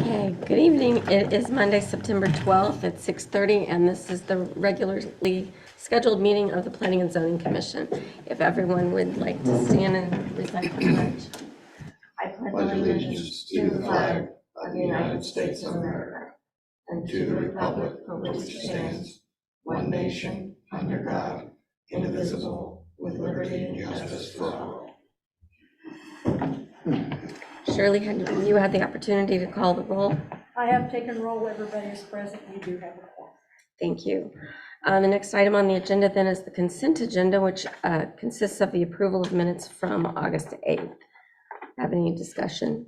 Okay, good evening. It is Monday, September 12th at 6:30, and this is the regularly scheduled meeting of the Planning and Zoning Commission. If everyone would like to stand and recite the pledge. I Pledge allegiance to the flag of the United States of America and to the republic for which it stands, one nation, under God, indivisible, with liberty and justice for all. Shirley, you had the opportunity to call the roll. I have taken roll. Everybody is present. You do have a call. Thank you. The next item on the agenda then is the consent agenda, which consists of the approval of minutes from August 8th. Have any discussion?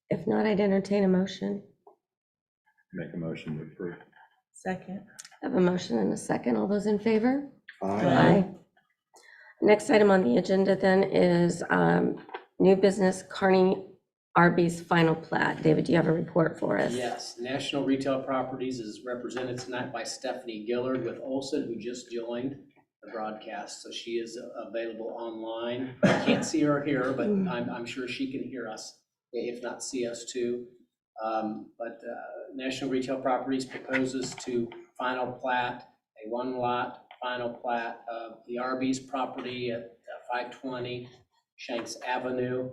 If not, I'd entertain a motion. Make a motion to approve. Second. I have a motion and a second. All those in favor? Aye. Next item on the agenda then is new business Kearney Arby's final plat. David, do you have a report for us? Yes, National Retail Properties is represented tonight by Stephanie Gillard with Olson, who just joined the broadcast. So she is available online. I can't see her here, but I'm sure she can hear us, if not see us too. But National Retail Properties proposes to final plat a one-lot final plat of the Arby's property at 520 Shanks Avenue.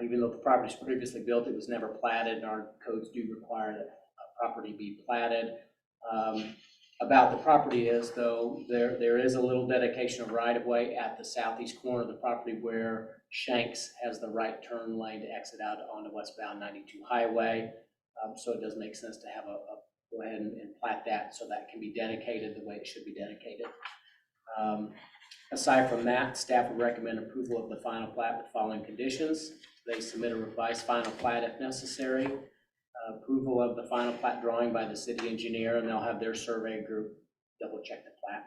Even though the property was previously built, it was never platted, and our codes do require that property be platted. About the property is, though, there is a little dedication of right-of-way at the southeast corner of the property where Shanks has the right turn lane to exit out onto westbound 92 highway. So it does make sense to have go ahead and plat that so that can be dedicated the way it should be dedicated. Aside from that, staff would recommend approval of the final plat with following conditions. They submit a revised final plat if necessary. Approval of the final plat drawing by the city engineer, and they'll have their survey group double check the plat.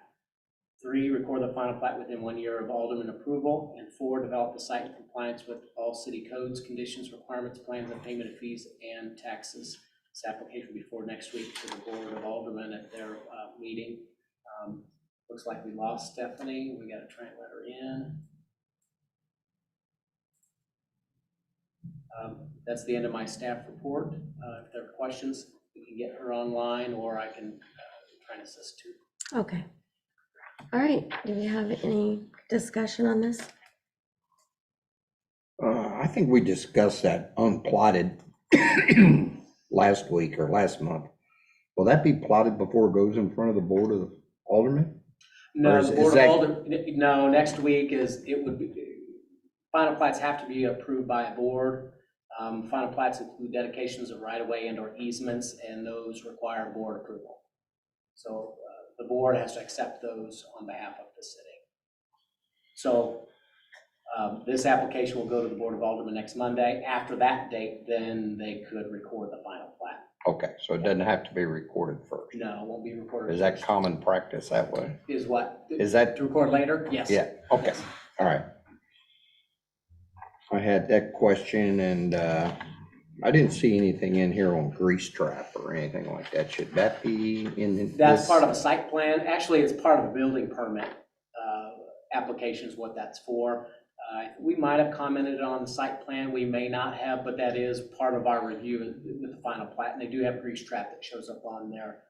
3, record the final plat within 1 year of alderman approval. And 4, develop the site in compliance with all city codes, conditions, requirements, plans, and payment of fees and taxes. This application will be for next week to the Board of Aldermen at their meeting. Looks like we lost Stephanie. We got to try and let her in. That's the end of my staff report. If there are questions, we can get her online, or I can try and assist too. Okay. All right. Do we have any discussion on this? I think we discussed that unplotted last week or last month. Will that be plotted before it goes in front of the Board of Aldermen? No, Is the Board of that- Aldermen, no, next week it would be, final plats have to be approved by a board. Final plats include dedications of right-of-way and or easements, and those require board approval. So the board has to accept those on behalf of the city. So this application will go to the Board of Aldermen next Monday. After that date, then they could record the final plat. Okay, so it doesn't have to be recorded first. No, it won't be recorded. Is that first. common practice that way? Is what? Is that? To record later? Yes. Yeah, okay, Yes. all right. I had that question, and I didn't see anything in here on grease trap or anything like that. Should that be in this? That's part of a site plan. Actually, it's part of a building permit application is what that's for. We might have commented on the site plan. We may not have, but that is part of our review with the final plat. And they do have grease trap that shows up on their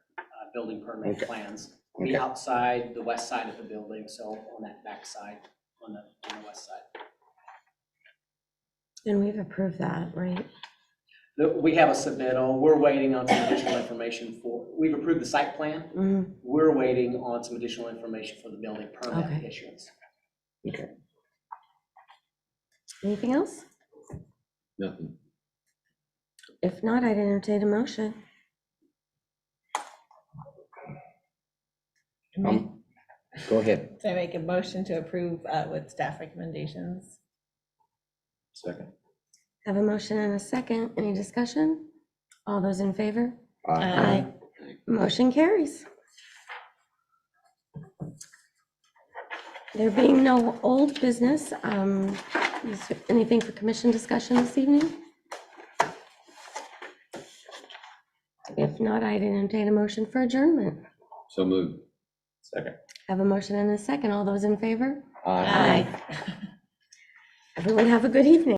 building permit plans. Okay. The outside, the west side of the building, so on that back side, on the west side. And we've approved that, right? We have a submittal. We're waiting on some additional information we've approved the site plan. Mm-hmm. We're waiting on some additional information for the building permit Okay. issuance. Okay. Anything else? Nothing. If not, I'd entertain a motion. Go ahead. So I make a motion to approve with staff recommendations. Second. Have a motion and a second. Any discussion? All those in favor? Aye. Motion carries. There being no old business, is there anything for commission discussion this evening? If not, I'd entertain a motion for adjournment. So moved. Second. Have a motion and a second. All those in favor? Aye. Everyone have a good evening.